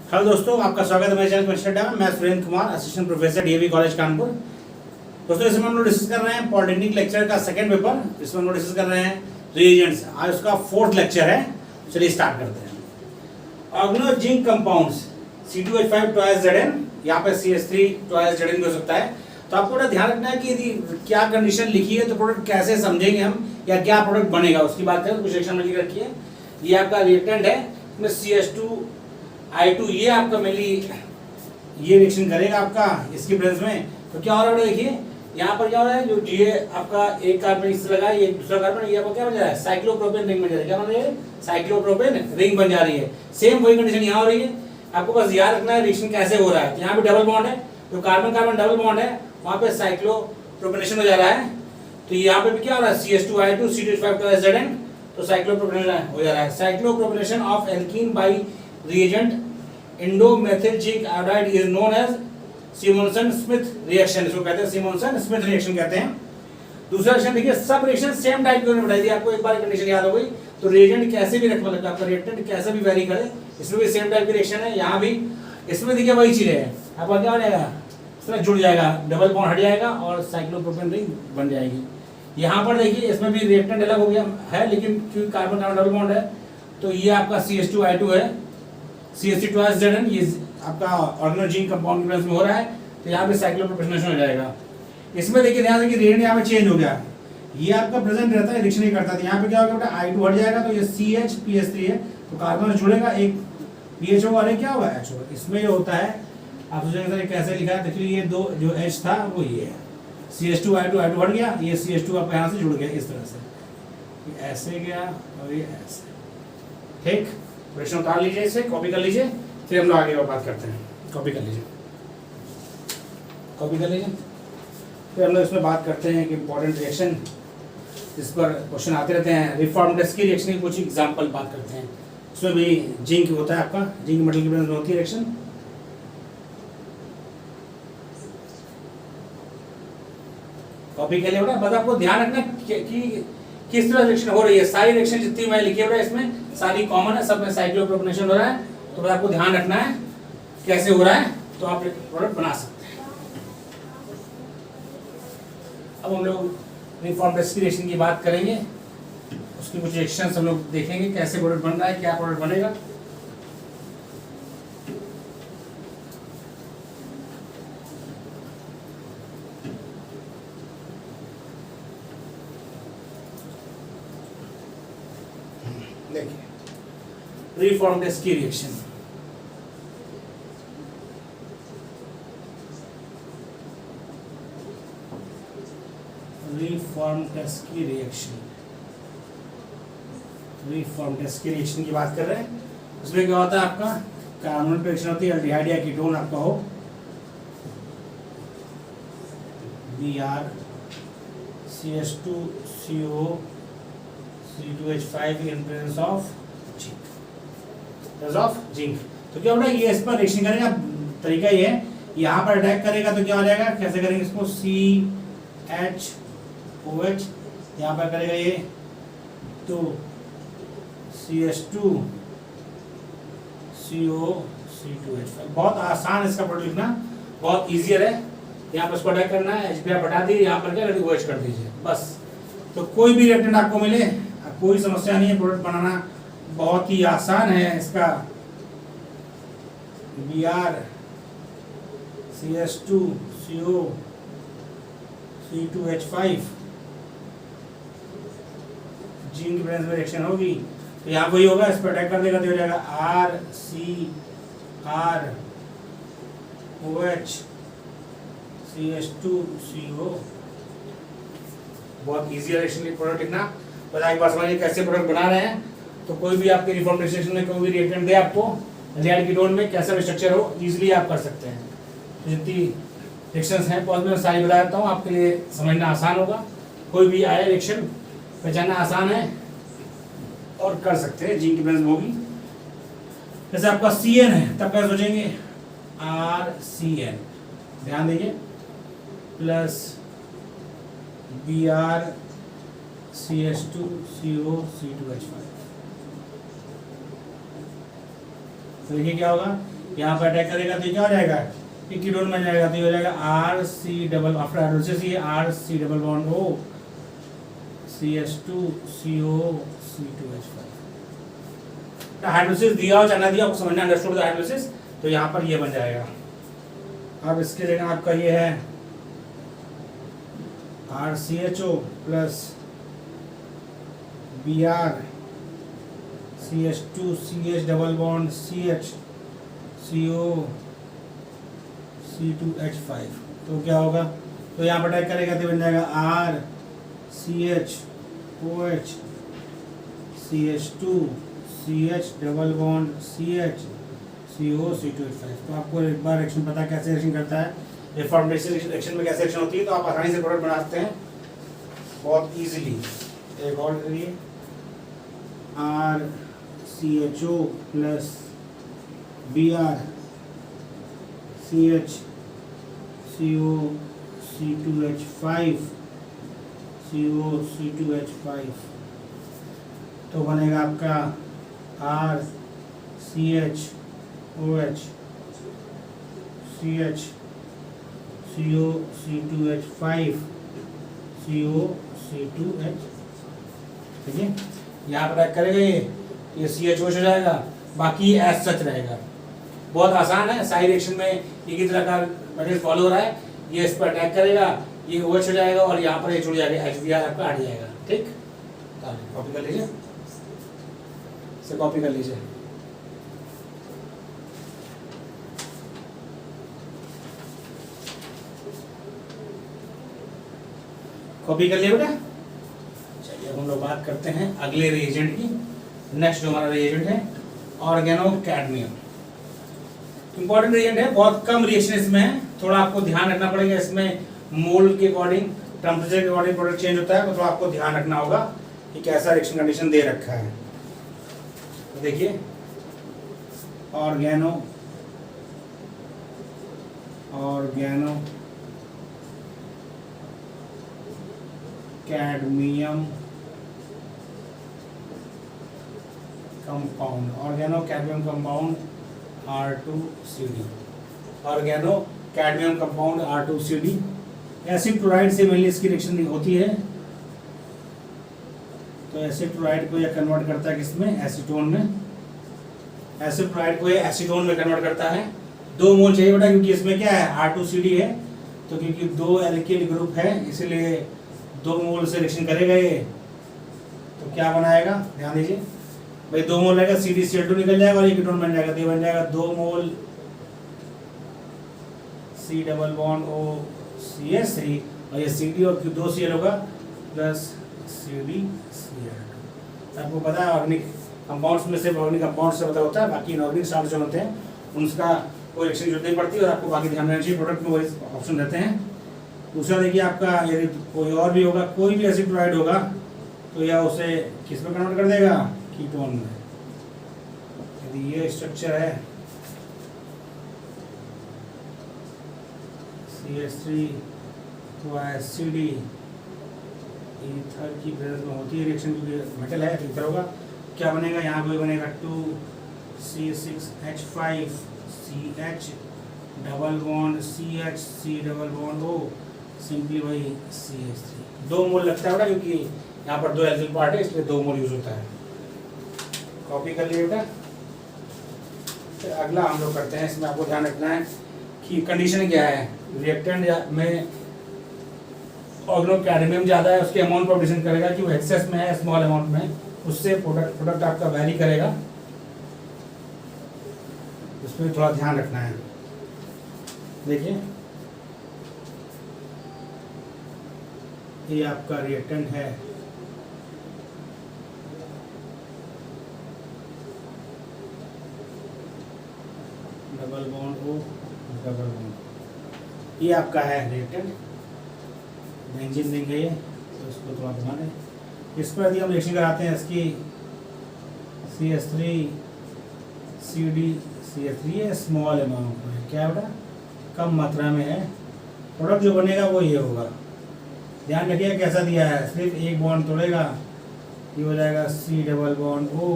Hello दोस्तों, आपका स्वागत है मेरे चैनल कंस्ट्रक्ट में। मैं Surendra Kumar, assistant professor DAV college Kanpur. दोस्तों, इसमें हम लोग डिस्कस कर रहे हैं पॉलिटेक्निक लेक्चर का सेकंड पेपर। इसमें हम लोग डिस्कस कर रहे हैं रिएजेंट्स। आज उसका फोर्थ लेक्चर है। चलिए स्टार्ट करते हैं। Oregano zinc compounds C2H5 2S Zn, यहाँ पे CH3 2S Zn भी हो सकता है। तो आपको थोड़ा ध्यान रखना है कि यदि क्या कंडीशन लिखी है तो प्रोडक्ट कैसे समझेंगे हम, या क्या प्रोडक्ट बनेगा उसकी बात करें। कुछ सेक्शन में लिख रखी है, ये आपका रिएक्टेंट है, इसमें CH2I2 ये आपका मेनली ये रिएक्शन करेगा आपका इसकी प्रेजेंस में। तो क्या हो रहा है देखिए, यहाँ पर क्या हो रहा है, जो ये आपका एक कार्बन इससे लगा है, ये दूसरा कार्बन, ये आपका क्या बन जा रहा है, साइक्लोप्रोपेन रिंग बन जा रही है। क्या बन रही है, साइक्लोप्रोपेन रिंग बन जा रही है। सेम वही कंडीशन यहाँ हो रही है। आपको बस याद रखना है रिएक्शन कैसे हो रहा है। यहाँ पे डबल बॉन्ड है, जो कार्बन कार्बन डबल बॉन्ड है वहाँ पे साइक्लोप्रोपेनेशन हो जा रहा है। तो यहाँ पे भी क्या हो रहा है, CH2I2 C2H5 2S Zn, तो साइक्लोप्रोपेनेशन हो जा रहा है। Cyclopropanation of alkene by reagent iodomethyl zinc iodide is known as Simmons Smith reaction. इसको कहते हैं सिमोनसन स्मिथ रिएक्शन कहते हैं। दूसरा रिएक्शन देखिए, सब रिएक्शन सेम टाइप की बताई थी आपको, एक बार कंडीशन याद हो गई। तो रिएजेंट कैसे भी रखना लगता है आपका, रिएक्टेंट कैसे भी वेरी करे, इसमें भी सेम टाइप की रिएक्शन है। यहाँ भी इसमें देखिए वही चीज है, आपका क्या हो जाएगा, इसमें जुड़ जाएगा, डबल बॉन्ड हट जाएगा और साइक्लोप्रोपेन रिंग बन जाएगी। यहाँ पर देखिए इसमें भी रिएक्टेंट अलग हो गया है, लेकिन क्योंकि कार्बन कार्बन डबल बॉन्ड है तो ये आपका CH2I2 है, CH3 2S Zn, ये आपका ऑर्गेनो जिंक कंपाउंड की प्रेजेंस में हो रहा है। तो यहाँ पे साइक्लोप्रोपेनेशन हो जाएगा। इसमें देखिए ध्यान दें कि रिएजेंट यहाँ पे चेंज हो गया, ये आपका प्रेजेंट रहता है, रिएक्शन नहीं करता। तो यहाँ पे क्या होगा बेटा, I2 हट जाएगा, तो ये CH PS3 है, तो कार्बन जुड़ेगा, एक PH होगा और एक क्या होगा, H होगा। इसमें ये होता है, आप सोचेंगे सर कैसे लिखा है, देखिए ये दो जो H था वो ये है, CH2I2 I2 हट गया, ये CH2 आपका यहाँ से जुड़ गया इस तरह से, ऐसे गया और ये ऐसे। ठीक, प्रश्न उतार लीजिए, इसे कॉपी कर लीजिए, फिर हम लोग आगे बात करते हैं। कॉपी कर लीजिए, कॉपी कर लीजिए, फिर हम लोग इसमें बात करते हैं कि इंपॉर्टेंट रिएक्शन जिस पर क्वेश्चन आते रहते हैं। रिफॉर्म टेस्ट की रिएक्शन की कुछ एग्जांपल बात करते हैं। इसमें भी जिंक होता है आपका, जिंक मेटल की प्रेजेंस में होती है रिएक्शन। कॉपी के लिए बेटा बस आपको ध्यान रखना कि किस तरह रिएक्शन हो रही है। सारी रिएक्शन जितनी मैं लिखी है इसमें सारी कॉमन है, सब में साइक्लोप्रोपेनेशन हो रहा है। तो बस आपको ध्यान रखना है कैसे हो रहा है, तो आप प्रोडक्ट बना सकते हैं। अब हम लोग रिफॉर्म टेस्ट की रिएक्शन की बात करेंगे, उसकी कुछ रिएक्शंस हम लोग देखेंगे कैसे प्रोडक्ट बन रहा है, क्या प्रोडक्ट बनेगा। देखिए रिफॉर्म टेस्ट की रिएक्शन, रिफॉर्म टेस्ट की रिएक्शन, रिफॉर्म टेस्ट की रिएक्शन की बात कर रहे हैं। उसमें क्या होता है आपका, कार्बोनेट रिएक्शन होती है, एल्डिहाइड या कीटोन आपका हो, Br CH2CO C2H5 in presence of zinc, presence of zinc. तो क्या होगा, ये इस पर रिएक्शन करेगा, तरीका ये है, यहाँ पर अटैक करेगा तो क्या हो जाएगा, कैसे करेंगे इसको, CHOH, यहाँ पर करेगा ये तो CH2CO C2H5। बहुत आसान है इसका प्रोडक्ट लिखना, बहुत ईजियर है। यहाँ पर इसको अटैक करना है, HBr बटा दी, यहाँ पर क्या OH कर दीजिए बस। तो कोई भी रिएक्टेंट आपको मिले, कोई समस्या नहीं है, प्रोडक्ट बनाना बहुत ही आसान है। इसका Br CH2CO C2H5 जिंक की प्रेजेंस में रिएक्शन होगी, तो यहाँ वही होगा, इस पर अटैक कर देगा तो हो जाएगा RCrOH CH2CO। बहुत इजी रिएक्शन प्रोडक्ट लिखना। बस एक बार समझिए कैसे प्रोडक्ट बना रहे हैं। तो कोई भी आपके रिफॉर्म रिएक्शन में कोई भी रिएक्टेंट दे आपको, एल्डिहाइड कीटोन में कैसा भी स्ट्रक्चर हो, इजीली आप कर सकते हैं। तो जितनी रिएक्शंस हैं पॉज में सारी बता देता हूँ, आपके लिए समझना आसान होगा। कोई भी आया रिएक्शन पहचानना आसान है और कर सकते हैं, जिंक की प्रेजेंस होगी। जैसे आपका CN है, तब क्या सोचेंगे, RCN, ध्यान देंगे, प्लस Br CH2CO C2H5। तो देखिए क्या होगा, यहाँ पर अटैक करेगा तो क्या हो जाएगा, एक कीटोन बन जाएगा, तो ये हो जाएगा R C double, after hydrolysis ये R C double bond O CH2 CO C2H5। Hydrolysis दिया हो चाहे ना दिया, आपको समझना, अंडरस्टूड द हाइड्रोलिसिस, तो यहाँ पर ये बन जाएगा। अब इसके जगह आपका ये है RCHO plus Br CH2 CH double bond CH CO C2H5, तो क्या होगा, तो यहाँ पर अटैक करेगा तो बन जाएगा R CH OH CH2 CH double bond CH CO C2H5। तो आपको एक बार रिएक्शन पता है कैसे रिएक्शन करता है, रिफॉर्मेशन रिएक्शन में कैसे रिएक्शन होती है, तो आप आसानी से प्रोडक्ट बना सकते हैं बहुत इजीली। एक और करिए, RCHO plus Br CH CO C2H5 CO C2H5, तो बनेगा आपका R CH OH CH CO C2H5 CO C2H, ठीक है। यहाँ पर करेगा ये CH हो जाएगा, बाकी एज सच रहेगा। बहुत आसान है, सारी रिएक्शन में एक ही तरह का मैथड फॉलो हो रहा है। ये इस पर अटैक करेगा, ये OH हो जाएगा और यहाँ पर H हो जाएगा, HBr आपका हट जाएगा, ठीक। कॉपी कर लीजिए, इसे कॉपी कर लीजिए। कॉपी कर लिया बेटा। चलिए अब हम लोग बात करते हैं अगले रिएजेंट की। नेक्स्ट जो हमारा रिएजेंट है ऑर्गेनो कैडमियम। इंपॉर्टेंट रिएजेंट है, बहुत कम रिएक्शन इसमें है, थोड़ा आपको ध्यान रखना पड़ेगा। इसमें मोल के अकॉर्डिंग, टेम्परेचर के अकॉर्डिंग प्रोडक्ट चेंज होता है, तो थोड़ा आपको ध्यान रखना होगा कि कैसा रिएक्शन कंडीशन दे रखा है। तो देखिए organo cadmium compound, organo cadmium compound R2CD, organo cadmium compound R2CD। Acid chloride से मेनली इसकी रिएक्शन होती है, तो एसिड क्लोराइड को यह कन्वर्ट करता है किसमें, एसीटोन में। एसिड क्लोराइड को यह एसीटोन में कन्वर्ट करता है। 2 मोल चाहिए बेटा, क्योंकि इसमें क्या है R2CD है, तो क्योंकि 2 एल्किल ग्रुप है इसलिए 2 मोल से रिएक्शन करेगा ये, तो क्या बनाएगा, ध्यान दीजिए भाई, 2 मोल रहेगा, CdCl2 निकल जाएगा और ये कीटोन बन जाएगा, तो ये बन जाएगा 2 मोल C double bond O CH3 और ये CD और 2 Cl होगा प्लस CdCl2। आपको पता है ऑर्गेनिक कंपाउंड्स में सिर्फ ऑर्गेनिक कंपाउंड से पता होता है, बाकी इनऑर्गेनिक सॉल्ट जो होते हैं उनका कोई रिएक्शन जरूरत नहीं पड़ती, और आपको बाकी ध्यान रखना चाहिए, प्रोडक्ट में वही ऑप्शन रहते हैं। दूसरा देखिए आपका, यदि कोई और भी होगा, कोई भी एसिड क्लोराइड होगा, तो यह उसे किस में कन्वर्ट कर देगा, कीटोन में। यदि ये स्ट्रक्चर है CH3 तो एसिड ईथर की प्रेजेंस में होती है रिएक्शन, क्योंकि मेटल है तो ईथर होगा। क्या बनेगा, यहाँ पे बनेगा 2C6H5 CH double bond CH C double bond O simply वही CH3। 2 मोल लगता है बेटा, क्योंकि यहाँ पर 2 एल्किल पार्ट है इसलिए 2 मोल यूज होता है। कॉपी कर लिए बेटा। फिर अगला हम लोग करते हैं, इसमें आपको ध्यान रखना है कि कंडीशन क्या है, रिएक्टेंट में ऑर्गेनो कैडमियम ज़्यादा है, उसके अमाउंट पर डिसीजन करेगा कि वो एक्सेस में है स्मॉल अमाउंट में, उससे प्रोडक्ट आपका वैरी करेगा, उसमें थोड़ा ध्यान रखना है। देखिए ये आपका रिएक्टेंट है, double bond O double bond, ये आपका है रिएक्टेंट, बेंजीन देंगे ये, तो इसको थोड़ा घुमा दें। इस पर यदि हम रिएक्शन कराते हैं इसकी CH3 CdCl3, ये स्मॉल अमाउंट में, क्या बेटा कम मात्रा में है, प्रोडक्ट जो बनेगा वो ये होगा। ध्यान रखिए कैसा दिया है, सिर्फ एक बॉन्ड तोड़ेगा, ये हो जाएगा C double bond O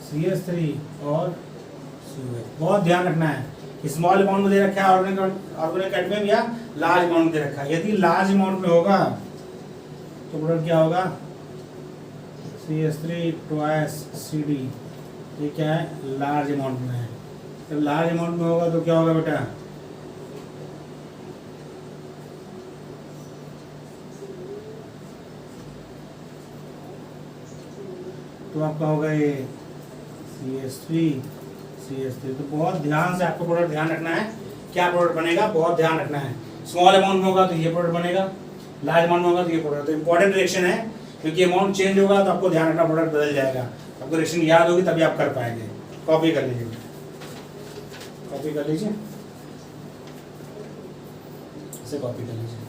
CH3 और बहुत ध्यान रखना है, स्मॉल अमाउंट में दे रखा है ऑर्गेनिक कैडमियम या लार्ज अमाउंट में दे रखा है। यदि लार्ज अमाउंट में होगा तो प्रोडक्ट क्या होगा, CH3 ट्वाइस CD, ये क्या है, लार्ज अमाउंट में है। जब लार्ज अमाउंट में होगा तो क्या होगा बेटा, तो आपका होगा ये CH3। तो बहुत ध्यान से आपको प्रोडक्ट ध्यान रखना है, क्या प्रोडक्ट बनेगा बहुत ध्यान रखना है। स्मॉल अमाउंट में होगा तो ये प्रोडक्ट बनेगा, लार्ज अमाउंट में होगा तो ये प्रोडक्ट। तो इंपॉर्टेंट रिएक्शन है, क्योंकि अमाउंट चेंज होगा तो आपको ध्यान रखना, प्रोडक्ट बदल जाएगा। आपको रिएक्शन याद होगी तभी आप कर पाएंगे। कॉपी कर लीजिए, कॉपी कर लीजिए, इसे कॉपी कर लीजिए।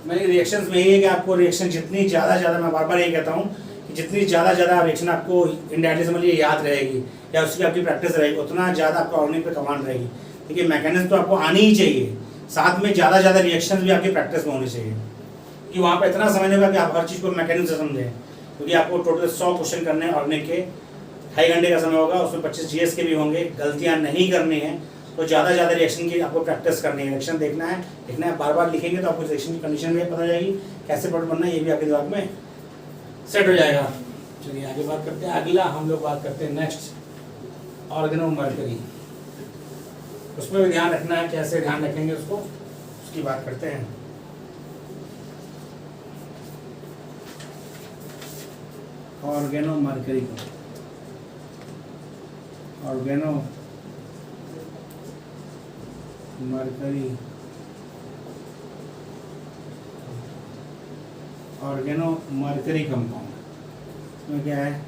मेरे रिएक्शंस में यही है कि आपको रिएक्शन जितनी ज़्यादा मैं बार बार ये कहता हूँ कि जितनी ज़्यादा रिएक्शन आपको इनडायरेक्टली समझिए याद रहेगी या उसकी आपकी प्रैक्टिस रहेगी, उतना ज़्यादा आपका ऑर्गेनिक पे कमांड रहेगी। देखिए मैकेनिज्म तो आपको आनी ही चाहिए, साथ में ज़्यादा रिएक्शन भी आपकी प्रैक्टिस में होनी चाहिए, कि वहाँ पे इतना समझने होगा कि आप हर चीज़ को मैकेनिज्म से समझें। क्योंकि आपको टोटल 100 क्वेश्चन करने हैं ऑर्गेनिक के, 2.5 घंटे का समय होगा, उसमें 25 GS के भी होंगे। गलतियाँ नहीं करनी है तो ज़्यादा रिएक्शन की आपको प्रैक्टिस करनी है, रिएक्शन देखना है, लिखना है, बार बार लिखेंगे तो आपको रिएक्शन की कंडीशन भी पता जाएगी, कैसे प्रोडक्ट बनना है ये भी आपके दिमाग में सेट हो जाएगा। चलिए आगे बात करते हैं। अगला हम लोग बात करते हैं नेक्स्ट ऑर्गेनोमर्करी। उसमें भी ध्यान रखना है, कैसे ध्यान रखेंगे उसको, उसकी बात करते हैं। ऑर्गेनोमर्करी को, ऑर्गेनोमर्करी कंपाउंड इसमें क्या है,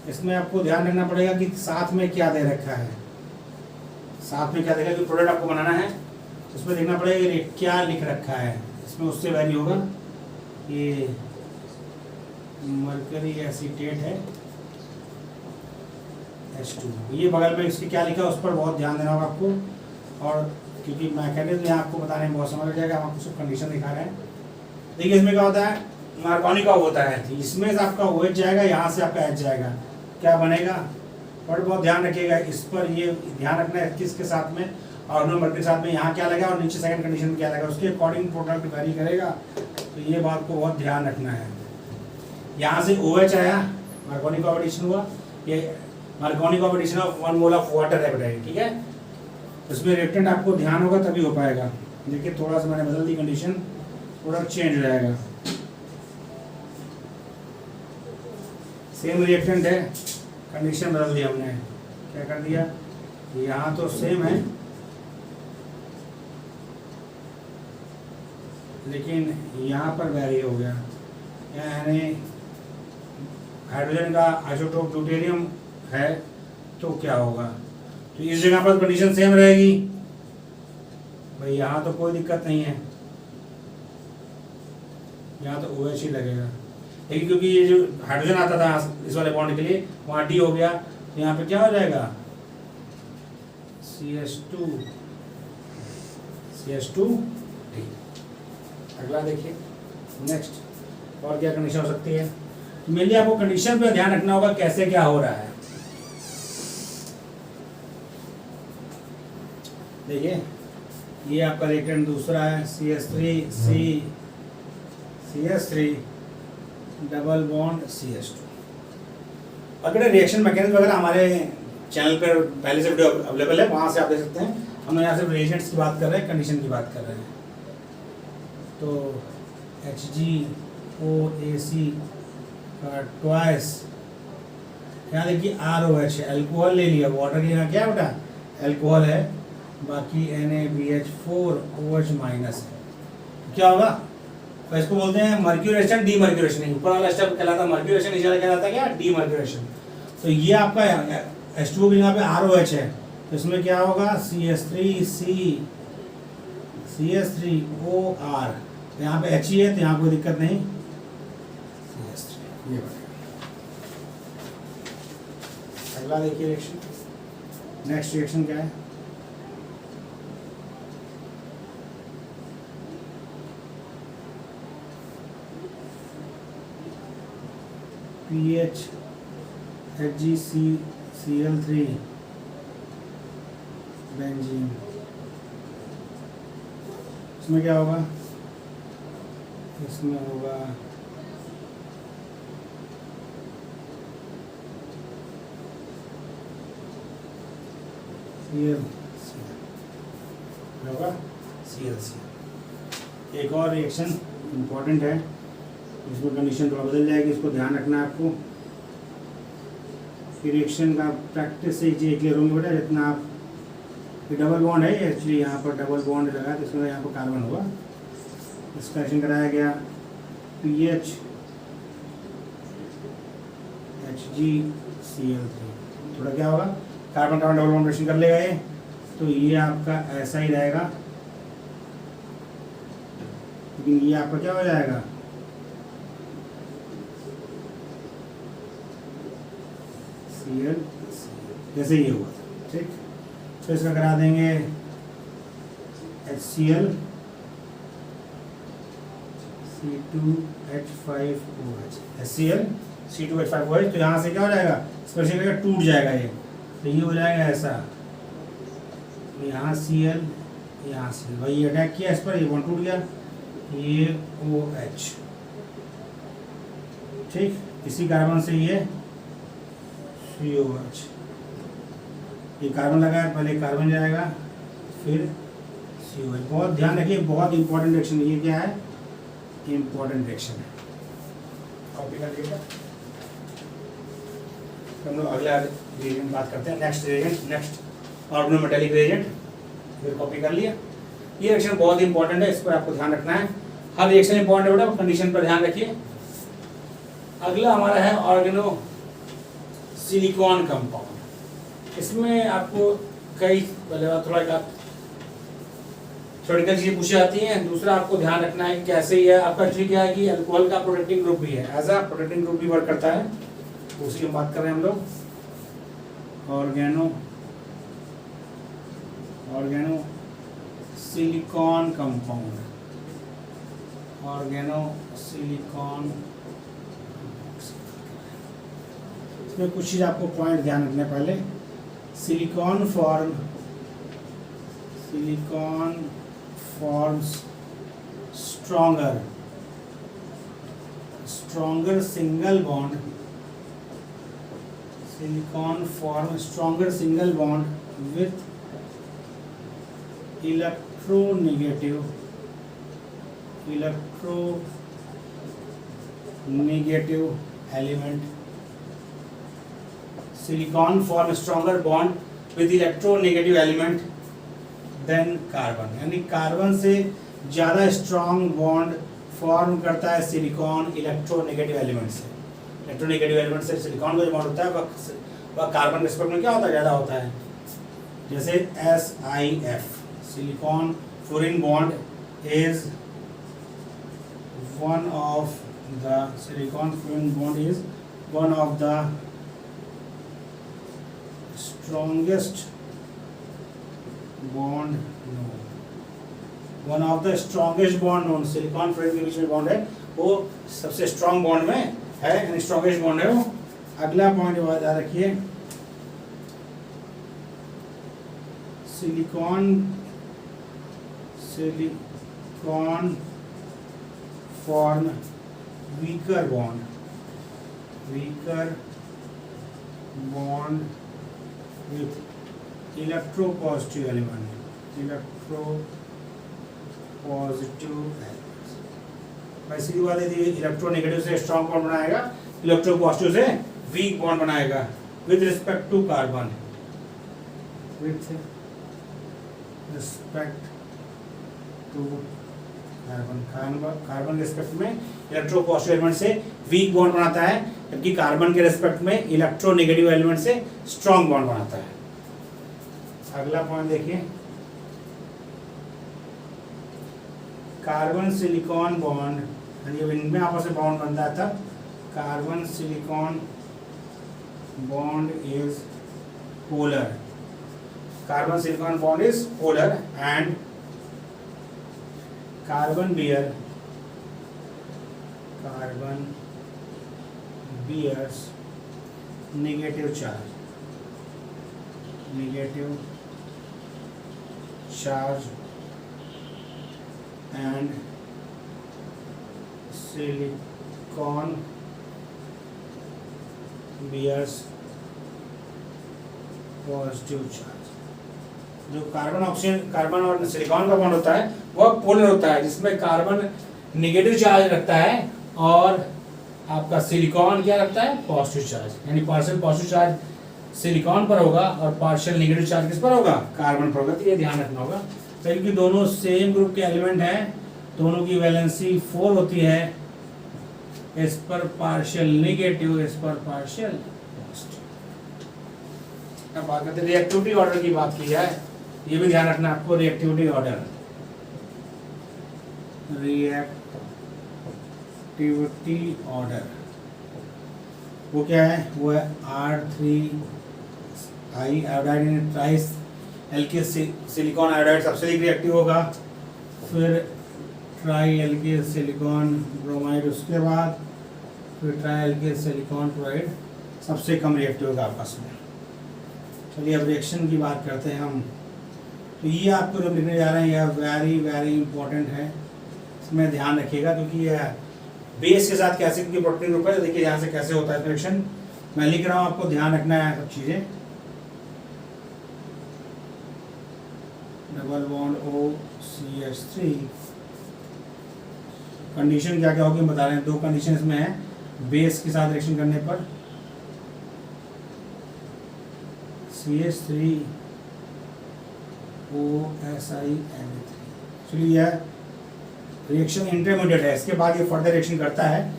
इसमें आपको ध्यान रखना पड़ेगा कि साथ में क्या दे रखा है। साथ में क्या देखा कि प्रोडक्ट आपको बनाना है, उसमें देखना पड़ेगा कि क्या लिख रखा है। इसमें उससे वैल्यू होगा, ये मरकरी एसीटेट है H2, ये बगल में इसके क्या लिखा है उस पर बहुत ध्यान देना होगा आपको। और क्योंकि मैकेनिज्म यहाँ आपको बताने में बहुत समय लग जाएगा, हम आपको सब कंडीशन दिखा रहे हैं। देखिए इसमें क्या होता है, मार्कोनी का होता है, इसमें से आपका OH जाएगा, यहाँ से आपका H जाएगा, क्या बनेगा। और बहुत ध्यान रखिएगा इस पर, ये ध्यान रखना है किसके साथ में, ऑर्गेनोमर्करी के साथ में यहाँ क्या लगा और नीचे सेकंड कंडीशन में क्या लगा, उसके अकॉर्डिंग प्रोडक्ट वेरी करेगा। तो ये बात को बहुत ध्यान रखना है। यहाँ से OH आया, मार्कोनी कॉम्बिनेशन हुआ, ये Markovnikov combination of 1 mole of water है बेटा, ठीक है। उसमें रिएक्टेंट आपको ध्यान होगा तभी हो पाएगा। देखिए थोड़ा सा मैंने बदल दी कंडीशन, प्रोडक्ट चेंज हो जाएगा। सेम रिएक्टेंट है, कंडीशन बदल दी हमने, क्या कर दिया, यहाँ तो सेम है लेकिन यहाँ पर वेरी हो गया, यानी हाइड्रोजन का आइसोटोप ड्यूटेरियम है तो क्या होगा, तो इस जगह पर कंडीशन सेम रहेगी भाई, यहाँ तो कोई दिक्कत नहीं है, यहाँ तो OH ही लगेगा। लेकिन क्योंकि ये जो हाइड्रोजन आता था इस वाले बॉन्ड के लिए, वहाँ D हो गया, तो यहाँ पे क्या हो जाएगा, CH2 D। अगला देखिए नेक्स्ट, और क्या कंडीशन हो सकती है। मेनली आपको कंडीशन पे ध्यान रखना होगा कैसे क्या हो रहा है। देखिए ये आपका रिएक्टेंट दूसरा है, CH3 डबल बॉन्ड CH2। अगर रिएक्शन मैकेनिज्म वगैरह हमारे चैनल पर पहले से वीडियो अवेलेबल है, वहाँ से आप देख सकते हैं। हम यहाँ सिर्फ रिएजेंट्स की बात कर रहे हैं, कंडीशन की बात कर रहे हैं। तो HgOAc का ट्वाइस, यहाँ देखिए ROH है, अल्कोहल ले लिया, वाटर की यहाँ क्या है बेटा, अल्कोहल है, बाकी NaBH4OH माइनस है, क्या होगा, तो इसको बोलते हैं मर्क्यूरेशन, डीमर्क्यूरेशन। ऊपर वाला स्टेप कहलाता है मर्क्यूरेशन, नीचे वाला कहलाता है क्या, डीमर्क्यूरेशन। तो ये आपका H2O की यहाँ पे ROH है, तो इसमें क्या होगा, CH3OR, तो यहाँ पे H ही है तो यहाँ कोई दिक्कत नहीं, CH3 ये बनेगा। अगला देखिए रिएक्शन, नेक्स्ट रिएक्शन क्या है, PH HgCl Cl3 बेंजीन, इसमें क्या होगा, इसमें होगा होगा ClCl। एक और रिएक्शन इम्पॉर्टेंट है, इसमें कंडीशन थोड़ा बदल जाएगी, इसको ध्यान रखना है आपको। रिएक्शन का प्रैक्टिस से चीज़ें क्लियर होंगी बेटा। जितना आप, ये डबल बॉन्ड है एक्चुअली, यहाँ पर डबल बॉन्ड लगा है तो इसमें यहाँ पर कार्बन होगा। इसका रिएक्शन कराया गया PH HgCl3, थोड़ा क्या होगा, carbon carbon double bond reaction कर लेगा ये, तो ये आपका ऐसा ही रहेगा, लेकिन ये आपका क्या हो जाएगा, Cl जैसे ये हुआ, ठीक। तो इसका करा देंगे HCl C2H5OH, HCl C2H5OH। तो यहाँ से क्या हो जाएगा, स्पेशल करके टूट जाएगा ये, तो ये हो जाएगा ऐसा, यहाँ Cl, यहाँ Cl, भाई ये अटैक किया इस पर, ये बॉन्ड टूट गया, ये OH, ठीक। इसी कार्बन से ये COH, ये कार्बन लगा है, पहले कार्बन जाएगा फिर COH। बहुत ध्यान रखिए, बहुत इंपॉर्टेंट रिएक्शन, ये क्या है, इंपॉर्टेंट रिएक्शन है, कॉपी कर लीजिएगा। हम लोग अगला रिएजेंट बात करते हैं, next reagent, next organometallic reagent, फिर कॉपी कर लिया। ये रिएक्शन बहुत इंपॉर्टेंट है, इस पर आपको ध्यान रखना है, हर रिएक्शन इंपॉर्टेंट है बेटा, कंडीशन पर ध्यान रखिए। अगला हमारा है ऑर्गेनो सिलिकॉन कंपाउंड। इसमें आपको कई थोड़ा थ्योरेटिकल चीजें पूछी जाती हैं। दूसरा आपको ध्यान रखना है कैसे ही है आपका, एक्चुअली क्या है कि अल्कोहल का प्रोटेक्टिंग ग्रुप भी है, एज अ प्रोटेक्टिंग ग्रुप भी वर्क करता है, उसी की बात कर रहे हैं हम लोग। Organo silicon compound, organo silicon, इसमें कुछ चीज आपको पॉइंट ध्यान रखना है। पहले silicon forms stronger single bond, silicon forms stronger single bond with electronegative element. Silicon forms stronger bond with electronegative element then carbon, यानी कार्बन से ज़्यादा स्ट्रॉन्ग बॉन्ड फॉर्म करता है सिलिकॉन इलेक्ट्रोनेगेटिव एलिमेंट से। इलेक्ट्रोनेगेटिव एलिमेंट से silicon का जो bond होता है वह कार्बन के रिस्पेक्ट में क्या होता है, ज़्यादा होता है। जैसे SiF, silicon fluorine bond is one of the, silicon fluorine bond is one of the strongest bond known, one of the strongest bond known. Silicon fluorine के बीच में बॉन्ड है, वो सबसे स्ट्रॉन्ग बॉन्ड में है, स्ट्रॉन्गेस्ट बॉन्ड है वो। अगला पॉइंट याद रखिए, silicon form weaker bond with electropositive element, वैसे की बात है, इलेक्ट्रोनेगेटिव से स्ट्रॉन्ग बॉन्ड बनाएगा, इलेक्ट्रोपॉजिटिव से वीक बॉन्ड बनाएगा with respect to carbon, carbon के रिस्पेक्ट में इलेक्ट्रोपॉजिटिव एलिमेंट से वीक बॉन्ड बनाता है, जबकि कार्बन के रिस्पेक्ट में इलेक्ट्रोनेगेटिव एलिमेंट से स्ट्रॉन्ग बॉन्ड बनाता है। अगला पॉइंट देखिए, कार्बन सिलिकॉन बॉन्ड, इनमें आपस में बॉन्ड बनता है तब carbon silicon bond is polar, carbon silicon bond is polar and carbon bears negative charge, negative charge and silicon bears positive charge. जो कार्बन ऑक्सीजन कार्बन और सिलिकॉन का बॉन्ड होता है वह पोलर होता है, जिसमें कार्बन नेगेटिव चार्ज रखता है और आपका सिलिकॉन क्या रखता है, पॉजिटिव चार्ज। यानी पार्शियल पॉजिटिव चार्ज सिलिकॉन पर होगा और पार्शियल नेगेटिव चार्ज किस पर होगा, कार्बन पर होगा। तो ये ध्यान रखना होगा, क्योंकि दोनों सेम ग्रुप के एलिमेंट हैं, दोनों की वैलेंसी 4 होती है, इस पर पार्शियल नेगेटिव, इस पर पार्शियल पॉजिटिव। अब बात करते हैं रिएक्टिविटी ऑर्डर की। बात की जाए, ये भी ध्यान रखना आपको, रिएक्टिविटी ऑर्डर, रिएक्टिविटी ऑर्डर वो क्या है, वो है R3 iodide ट्राइस alkyl silicon iodide सबसे अधिक रिएक्टिव होगा, फिर ट्राई एल्किल सिलिकॉन ब्रोमाइड, उसके बाद फिर ट्राई एल्किल सिलिकॉन क्लोराइड सबसे कम रिएक्टिव होगा आपस में। चलिए अब रिएक्शन की बात करते हैं हम। तो ये आपको जो लिखने जा रहे हैं यह वेरी वेरी इंपॉर्टेंट है, इसमें ध्यान रखिएगा, क्योंकि यह बेस के साथ कैसे, क्योंकि प्रोटीन ग्रुप है, देखिए यहाँ से कैसे होता है रिएक्शन, मैं लिख रहा हूँ, आपको ध्यान रखना है सब चीज़ें। डबल बॉन्ड OCH3 कंडीशन क्या क्या होगी बता रहे हैं, दो कंडीशन इसमें है बेस के साथ रिएक्शन करने पर, CH3 OSI Na3। चलिए यह रिएक्शन इंटरमीडिएट है, इसके बाद ये फर्दर रिएक्शन करता है,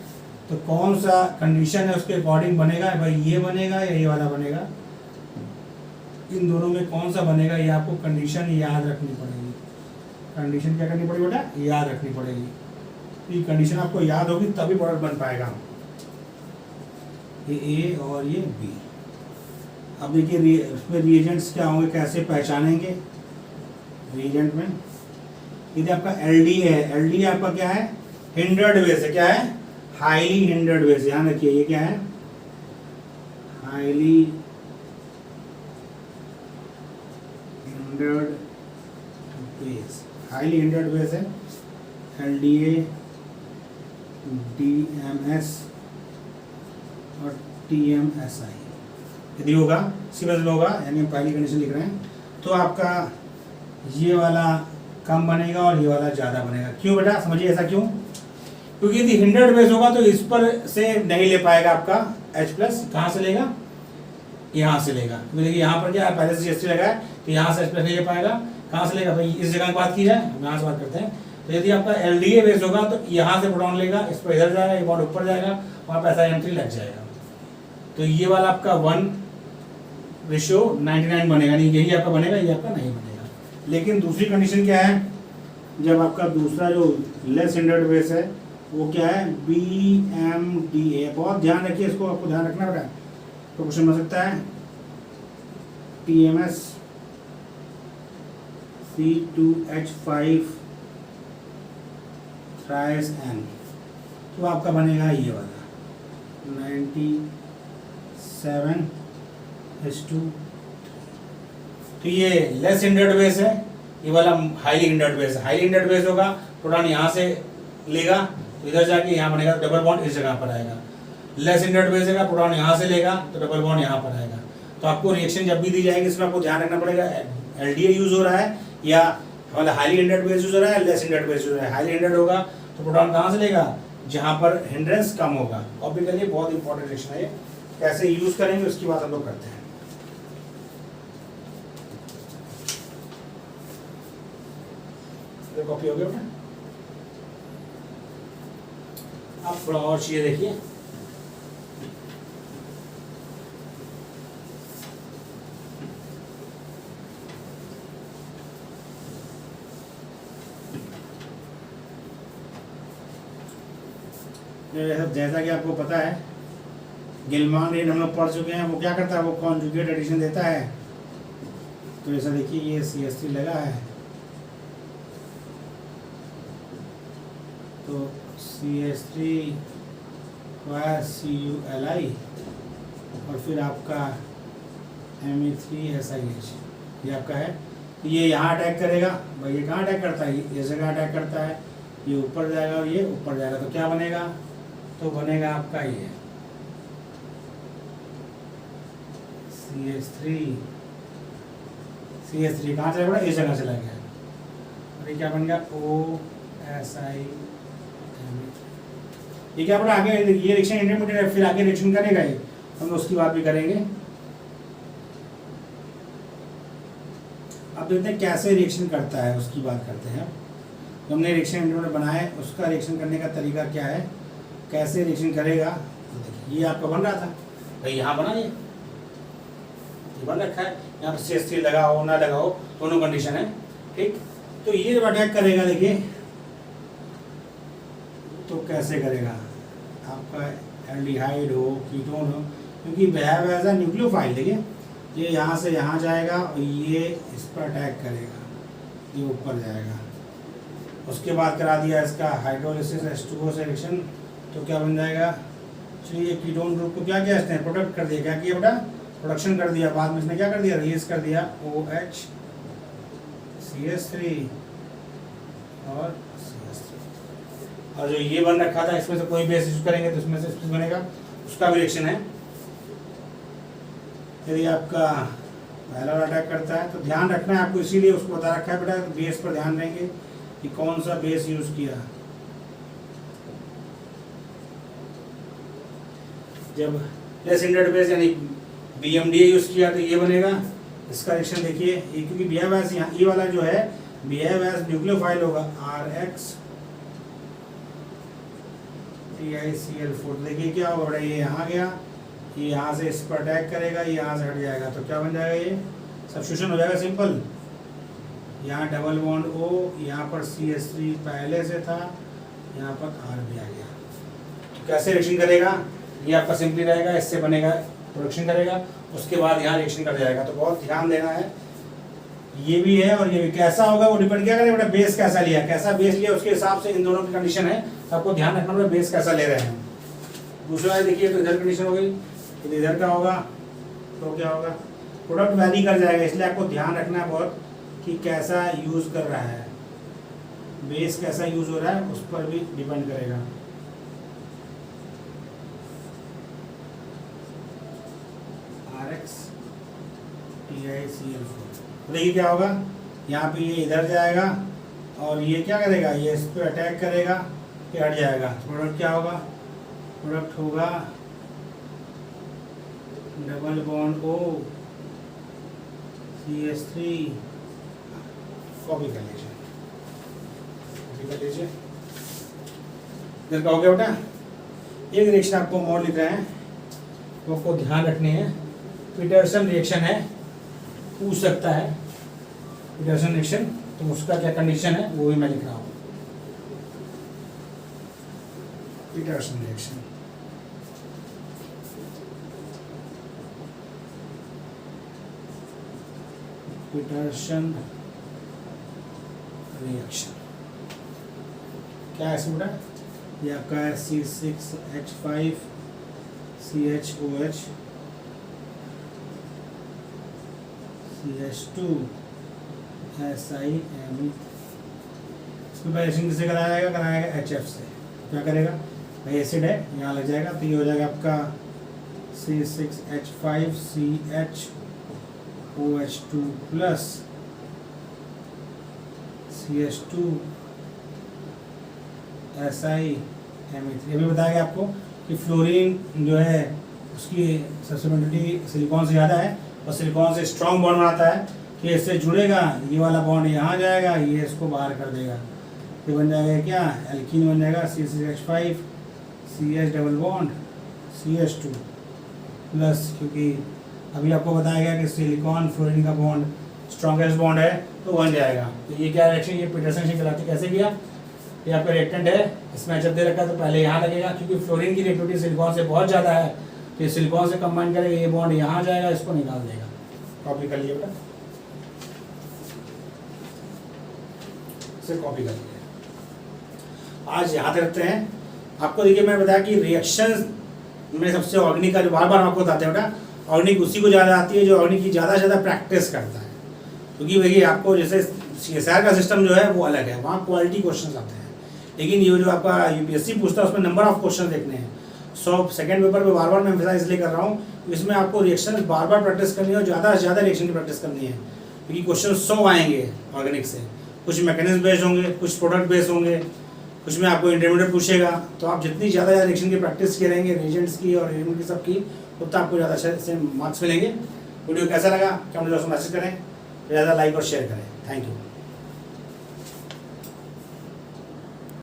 तो कौन सा कंडीशन है उसके अकॉर्डिंग बनेगा, भाई ये बनेगा या ये वाला बनेगा, इन दोनों में कौन सा बनेगा, ये आपको कंडीशन याद रखनी पड़ेगी। कंडीशन क्या करनी पड़ेगी बेटा, याद रखनी पड़ेगी। ये कंडीशन आपको याद होगी तभी प्रोडक्ट बन पाएगा। ये ए और ये बी। अब देखिए इसमें रिएजेंट्स क्या होंगे, कैसे पहचानेंगे रिएजेंट में। यदि आपका LD है, LD आपका क्या है, हिंडर्ड बेस है, क्या है, हाईली हिंडर्ड बेस। ध्यान रखिए ये क्या है, highly hindered base, highly hindered base है LDA, DMS और TMSI। यदि होगा सीमेंस में होगा, यानी हम पहली कंडीशन लिख रहे हैं, तो आपका ये वाला कम बनेगा और ये वाला ज़्यादा बनेगा। क्यों बेटा, समझिए ऐसा क्यों, क्योंकि यदि हिंडर्ड बेस होगा तो इस पर से नहीं ले पाएगा आपका H+, कहाँ से लेगा, यहाँ से लेगा। तो देखिए यहाँ पर क्या है, पहले से CH3 लगा है, तो यहाँ से H+ नहीं ले पाएगा, कहाँ से लेगा भाई, इस जगह की बात की जाए, हम यहाँ से बात करते हैं। तो यदि आपका LDA बेस होगा तो यहाँ से प्रोटॉन लेगा, इस पर इधर जाएगा, ये बॉन्ड ऊपर जाएगा, वहाँ पर SiO3 लग जाएगा, तो ये वाला आपका 1:99 बनेगा, नहीं यही आपका बनेगा, ये आपका नहीं बनेगा। लेकिन दूसरी कंडीशन क्या है, जब आपका दूसरा जो लेस हिंडर्ड बेस है वो क्या है, BMDA। बहुत ध्यान रखिए इसको, आपको ध्यान रखना पड़ेगा, तो क्वेश्चन बन सकता है TMS C2H5 थ्राइस N, तो आपका बनेगा ये वाला 97:2। तो ये लेस हिंडर्ड बेस है, ये वाला हाईली हिंडर्ड बेस है। हाईली हिंडर्ड बेस होगा, प्रोटॉन यहाँ से लेगा, तो इधर जाके यहाँ बनेगा, तो डबल बॉन्ड इस जगह पर आएगा। लेस हिंडर्ड बेस है, प्रोटॉन यहाँ से लेगा, तो डबल बॉन्ड यहाँ पर आएगा। तो आपको रिएक्शन जब भी दी जाएगी इसमें आपको ध्यान रखना पड़ेगा, LDA यूज हो रहा है या हमारा हाईली हिंडर्ड बेस यूज हो रहा है, लेस हिंडर्ड बेस यूज हो रहा है। हाईली हिंडर्ड होगा तो प्रोटॉन कहाँ से लेगा, जहाँ पर हिंड्रेंस कम होगा। ऑब्वियसली बहुत इंपॉर्टेंट रिएक्शन है ये, कैसे यूज करेंगे उसकी बात हम लोग करते हैं। कॉपी हो गया बेटा, आप थोड़ा और चीजें देखिए। जैसा कि आपको पता है गिलमान रेट हम लोग पढ़ चुके हैं, वो क्या करता है, वो कॉन्जुगेट एडिशन देता है। तो ऐसा देखिए ये CH3 लगा है, तो CH3 CuLi और फिर आपका Me3SiH, ये आपका है। ये यहाँ अटैक करेगा भाई, ये कहाँ अटैक करता है, ये जगह अटैक करता है, ये ऊपर जाएगा और ये ऊपर जाएगा, तो क्या बनेगा, तो बनेगा आपका ये CH3 कहाँ चला गया, इस जगह चला गया, और ये क्या बन गया OSI। ये क्या बना आगे, ये रिएक्शन इंटरमीडिएट है, फिर आगे रिएक्शन करेगा ये, हम उसकी बात भी करेंगे। अब देखते हैं कैसे रिएक्शन करता है, उसकी बात करते हैं। तो हमने रिएक्शन इंटरमीडिएट बनाया है, उसका रिएक्शन करने का तरीका क्या है, कैसे रिएक्शन करेगा। तो देखिए ये आपका बन रहा था भाई, यहाँ बना ये बन रखा है, यहाँ पर CH3 लगा हो ना लगा हो, दोनों कंडीशन है, ठीक। तो ये जब अटैक करेगा देखिए तो कैसे करेगा, आपका एल्डिहाइड हो कीटोन हो, क्योंकि बिहेव एज अ न्यूक्लियोफाइल। देखिए ये यहाँ से यहाँ जाएगा और ये इस पर अटैक करेगा, ये ऊपर जाएगा। उसके बाद करा दिया इसका हाइड्रोलिसिस H2O से रिएक्शन, तो क्या बन जाएगा, चलिए कीटोन ग्रुप को क्या किया इसने, प्रोडक्ट कर दिया, क्या किया बेटा, प्रोडक्शन कर दिया। बाद में इसने क्या कर दिया, रिलीज कर दिया OH CH3 और CH3। और जो ये बन रखा था इसमें से कोई बेस यूज करेंगे तो इसमें से स्पीस बनेगा, उसका भी रिएक्शन है। यदि आपका पहला अटैक करता है तो ध्यान रखना है आपको, इसीलिए उसको बता रखा है बेटा, बेस पर ध्यान देंगे कि कौन सा बेस यूज किया। जब लेस हिंड्रेड बेस यानी BMDA यूज किया तो ये बनेगा, इसका रिएक्शन देखिए, ये क्योंकि बिहेव एज यहाँ ये वाला जो है बिहेव एज न्यूक्लियोफाइल होगा RX TiCl4। देखिए क्या होगा बेटा, ये यहाँ गया, ये यहाँ से इस पर अटैक करेगा, ये यहाँ से हट जाएगा, तो क्या बन जाएगा, ये सब्स्टिट्यूशन हो जाएगा सिंपल। यहाँ डबल बॉन्ड O, यहाँ पर CH3 पहले से था, यहाँ पर R भी आ गया। तो कैसे रिएक्शन करेगा, ये आपका सिंपली रहेगा, इससे बनेगा प्रोडक्शन करेगा, उसके बाद यहाँ रिएक्शन कर जाएगा। तो बहुत ध्यान देना है, ये भी है और ये भी। कैसा होगा वो डिपेंड क्या करेगा बेटा, बेस कैसा लिया, कैसा बेस लिया उसके हिसाब से इन दोनों की कंडीशन है, तो आपको ध्यान रखना होगा बेस कैसा ले रहे हैं। दूसरा है देखिए, तो इधर कंडीशन हो गई, तो इधर का होगा तो क्या होगा, प्रोडक्ट वैरी कर जाएगा, इसलिए आपको ध्यान रखना है बहुत कि कैसा यूज कर रहा है, बेस कैसा यूज हो रहा है उस पर भी डिपेंड करेगा। RX TiCl4, देखिए क्या होगा, यहाँ पे ये इधर जाएगा और ये क्या करेगा, ये इस पर अटैक करेगा, फिर हट जाएगा। प्रोडक्ट क्या होगा, प्रोडक्ट होगा double bond O CH3, copy कर लीजिए, इधर का हो गया बेटा। एक रिएक्शन आपको मोड लिख रहे हैं, तो आपको ध्यान रखनी है, पीटरसन रिएक्शन है, पूछ सकता है पीटरसन रिएक्शन, तो उसका क्या कंडीशन है वो भी मैं लिख रहा हूँ। पीटरसन रिएक्शन, पीटरसन रिएक्शन क्या है इसमें बेटा, ये आपका है C6H5 CHOH CH2 SiMe। इसमें रिएक्शन किससे कराया जाएगा HF से। क्या करेगा भाई, एसिड है यहाँ लग जाएगा, तो ये हो जाएगा आपका C6H5 CHOH2 plus CH2 SiMe3। अभी बताया गया आपको कि फ्लोरीन जो है उसकी सब्स्टिट्यूटेबिलिटी सिलिकॉन से ज़्यादा है और सिलिकॉन से स्ट्रॉन्ग बॉन्ड बनाता है, कि इससे जुड़ेगा, ये वाला बॉन्ड यहाँ जाएगा, ये इसको बाहर कर देगा, ये बन जाएगा क्या, एल्कीन बन जाएगा C6H5 CH double bond CH2 plus, क्योंकि अभी आपको बताया गया कि सिलिकॉन फ्लोरीन का बॉन्ड स्ट्रॉन्गेस्ट बॉन्ड है तो बन जाएगा। तो ये क्या रिएक्शन, ये पीटरसन रिएक्शन कहलाती है। कैसे किया, ये आपका रिएक्टेंट है, इसमें जब दे रखा है तो पहले यहाँ लगेगा, क्योंकि फ्लोरीन की रिएक्टिविटी सिलिकॉन से बहुत ज़्यादा है, तो ये सिलिकॉन से कंबाइन करेगा, ये बॉन्ड यहाँ जाएगा, इसको निकाल देगा। कॉपी कर लिए बेटा, इसे कॉपी कर लिए। आज याद रखते हैं आपको, देखिए मैं बताया कि रिएक्शन में सबसे ऑर्गेनिक का जो बार बार आपको बताते हैं बेटा, ऑर्गेनिक उसी को ज़्यादा आती है जो ऑर्गेनिक की ज़्यादा से ज़्यादा प्रैक्टिस करता है, क्योंकि भैया आपको जैसे CSIR का सिस्टम जो है वो अलग है, वहाँ क्वालिटी क्वेश्चन आते हैं, लेकिन ये जो आपका UPSC पूछता है उसमें नंबर ऑफ क्वेश्चन देखने हैं। सेकंड पेपर पे बार बार मैं एम्फसाइज इसलिए कर रहा हूँ, इसमें आपको रिएक्शन बार बार प्रैक्टिस करनी है और ज़्यादा से ज़्यादा रिएक्शन की प्रैक्टिस करनी है, क्योंकि क्वेश्चन 100 आएंगे ऑर्गेनिक से, कुछ मैकेनिज्म बेस्ड होंगे, कुछ प्रोडक्ट बेस्ड होंगे, कुछ में आपको इंटरमीडिएट पूछेगा। तो आप जितनी ज़्यादा रिएक्शन की प्रैक्टिस करेंगे रिएजेंट्स की और एलिमेंट की सबकी, उतना आपको ज़्यादा से मार्क्स मिलेंगे। वीडियो कैसा लगा कमेंट बॉक्स में मैसेज करें, ज़्यादा लाइक और शेयर करें। Thank you.